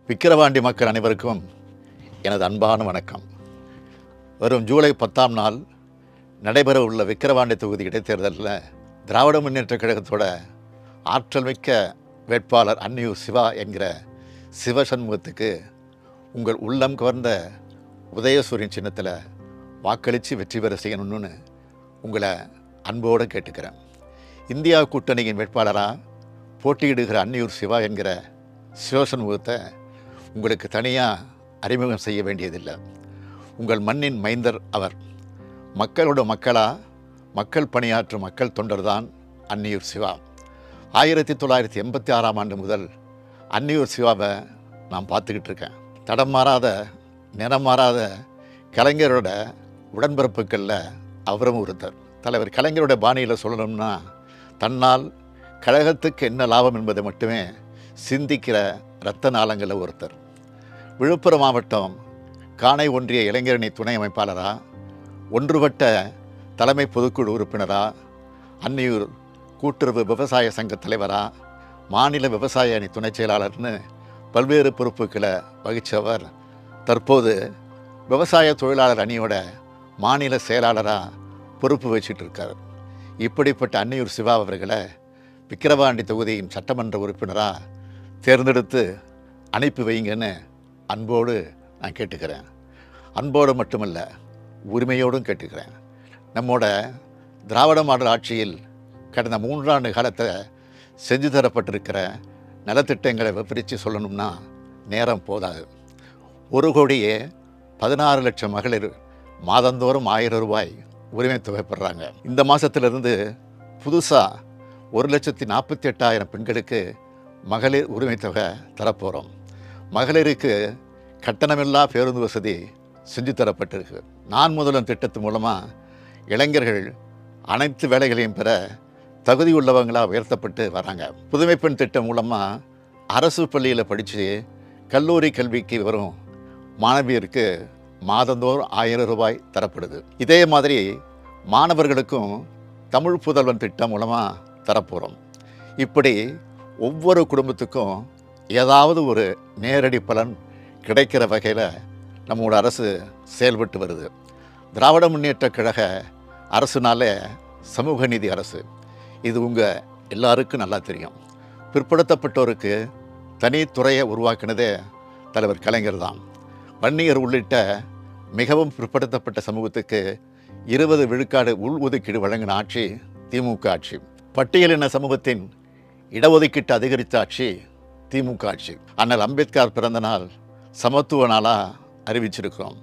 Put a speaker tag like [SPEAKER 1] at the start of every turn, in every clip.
[SPEAKER 1] விக்கிரவாண்டி மக்கள் அனைவருக்கும் எனது அன்பான வணக்கம். வரும் ஜூலை 10ஆம் நாள் நடைபெற உள்ள விக்கிரவாண்டி தொகுதி இடைத்தேர்தலில் திராவிட முன்னேற்றக் கழகத்தோட ஆற்றல் மிக்க வேட்பாளர் அன்னியூர் சிவா என்கிற சிவசண்முகத்துக்கு உங்கள் உள்ளம் கவர்ந்த உதயசூரியன் சின்னத்தில் வாக்களித்து வெற்றி பெற செய்யணும்னு உங்களை அன்போடு கேட்டுக்கிறேன். இந்தியா கூட்டணியின் வேட்பாளராக போட்டியிடுகிற அன்னியூர் சிவா என்கிற சிவசண்முகத்தை உங்களுக்கு தனியாக அறிமுகம் செய்ய வேண்டியதில்லை. உங்கள் மண்ணின் மைந்தர் அவர். மக்களோட மக்கள் பணியாற்றும் மக்கள் தொண்டர் தான் அன்னியூர் சிவா. 1986ஆம் ஆண்டு முதல் அன்னியூர் சிவாவை நான் பார்த்துக்கிட்டு இருக்கேன். தடம் மாறாத நிறம் மாறாத கலைஞரோட உடன்பிறப்புகளில் அவரும் ஒருத்தர். தலைவர் கலைஞரோட பாணியில் சொல்லணும்னா, தன்னால் கழகத்துக்கு என்ன லாபம் என்பதை மட்டுமே சிந்திக்கிற இரத்த நாளங்களில் ஒருத்தர். விழுப்புரம் மாவட்டம் காணை ஒன்றிய இளைஞரணி துணை அமைப்பாளராக, ஒன்றுபட்ட தலைமை பொதுக்குழு உறுப்பினராக, அன்னியூர் கூட்டுறவு விவசாய சங்க தலைவராக, மாநில விவசாய அணி துணை செயலாளர்னு பல்வேறு பொறுப்புகளை வகித்தவர் தற்போது விவசாய தொழிலாளர் அணியோட மாநில செயலாளராக பொறுப்பு வச்சிட்டு இருக்கார். இப்படிப்பட்ட அன்னியூர் சிவா அவர்களை விக்கிரவாண்டி தொகுதியின் சட்டமன்ற உறுப்பினராக தேர்ந்தெடுத்து அனுப்பி வைங்கன்னு அன்போடு நான் கேட்டுக்கிறேன். அன்போடு மட்டுமல்ல, உரிமையோடும் கேட்டுக்கிறேன். நம்மோட திராவிட மாடல் ஆட்சியில் கடந்த 3 ஆண்டு காலத்தில் செஞ்சு தரப்பட்டிருக்கிற நலத்திட்டங்களை விவரித்து சொல்லணும்னா நேரம் போதாது. 1,16,00,000 மகளிர் மாதந்தோறும் 1000 ரூபாய் உரிமை தொகை பெறுறாங்க. இந்த மாதத்திலிருந்து புதுசாக 1,48,000 பெண்களுக்கு மகளிர் உரிமை தொகை தரப்போகிறோம். மகளிருக்கு கட்டணமில்லா பேருந்து வசதி செஞ்சு தரப்பட்டிருக்கு. நான் முதல்வன் திட்டத்து மூலமாக இளைஞர்கள் அனைத்து வேலைகளையும் பெற தகுதி உள்ளவங்களாக உயர்த்தப்பட்டு வராங்க. புதுமை பெண் திட்டம் மூலமாக அரசு பள்ளியில் படித்து கல்லூரி கல்விக்கு வரும் மாணவியருக்கு மாதந்தோறும் 1000 ரூபாய் தரப்படுது. இதே மாதிரி மாணவர்களுக்கும் தமிழ் புதல்வன் திட்டம் மூலமாக தரப்போகிறோம். இப்படி ஒவ்வொரு குடும்பத்துக்கும் ஏதாவது ஒரு நேரடி பலன் கிடைக்கிற வகையில் நம்மளோட அரசு செயல்பட்டு வருது. திராவிட முன்னேற்றக் கழக அரசுனாலே சமூக நீதி அரசு. இது உங்கள் எல்லாருக்கும் நல்லா தெரியும். பிற்படுத்தப்பட்டோருக்கு தனித்துறையை உருவாக்கினதே தலைவர் கலைஞர் தான். வன்னியர் உள்ளிட்ட மிகவும் பிற்படுத்தப்பட்ட சமூகத்துக்கு 20 விழுக்காடு உள் ஒதுக்கீடு வழங்கின ஆட்சி திமுக ஆட்சி. பட்டியலின சமூகத்தின் இடஒதுக்கீட்டு அதிகரித்த ஆட்சி திமுக ஆட்சி. அண்ணல் அம்பேத்கர் பிறந்த நாள் சமத்துவ நாளாக அறிவிச்சிருக்கிறோம்.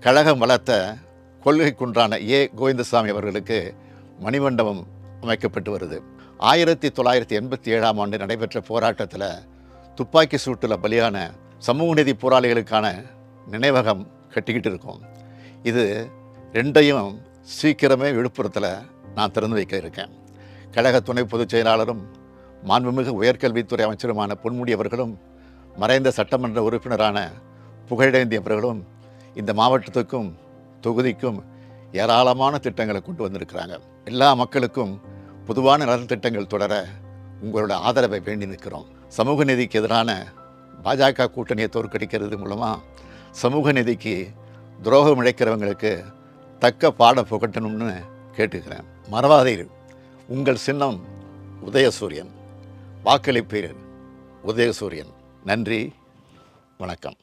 [SPEAKER 1] கழகம் வளர்த்த கொள்கை குன்றான கோவிந்தசாமி அவர்களுக்கு மணிமண்டபம் அமைக்கப்பட்டு வருது. 1987ஆம் ஆண்டு நடைபெற்ற போராட்டத்தில் துப்பாக்கி சூட்டில் பலியான சமூக நீதி போராளிகளுக்கான நினைவகம் கட்டிக்கிட்டு இருக்கோம். இது ரெண்டையும் சீக்கிரமே விழுப்புரத்தில் நான் திறந்து வைக்க இருக்கேன். கழக துணை பொதுச் செயலாளரும் மாண்புமிகு உயர்கல்வித்துறை அமைச்சருமான பொன்முடி அவர்களும், மறைந்த சட்டமன்ற உறுப்பினரான புகழேந்தி அவர்களும் இந்த மாவட்டத்துக்கும் தொகுதிக்கும் ஏராளமான திட்டங்களை கொண்டு வந்திருக்கிறாங்க. எல்லா மக்களுக்கும் பொதுவான நலத்திட்டங்கள் தொடர உங்களோட ஆதரவை வேண்டி நிற்கிறோம். சமூக நீதிக்கு எதிரான பாஜக கூட்டணியை தோற்கடிக்கிறது மூலமாக சமூக நீதிக்கு துரோகம் இழைக்கிறவங்களுக்கு தக்க பாடம் புகட்டணும்னு கேட்டுக்கிறேன். மறவாதீர், உங்கள் சின்னம் உதயசூரியன். வாக்களிப்பீர் உதயசூரியன். நன்றி, வணக்கம்.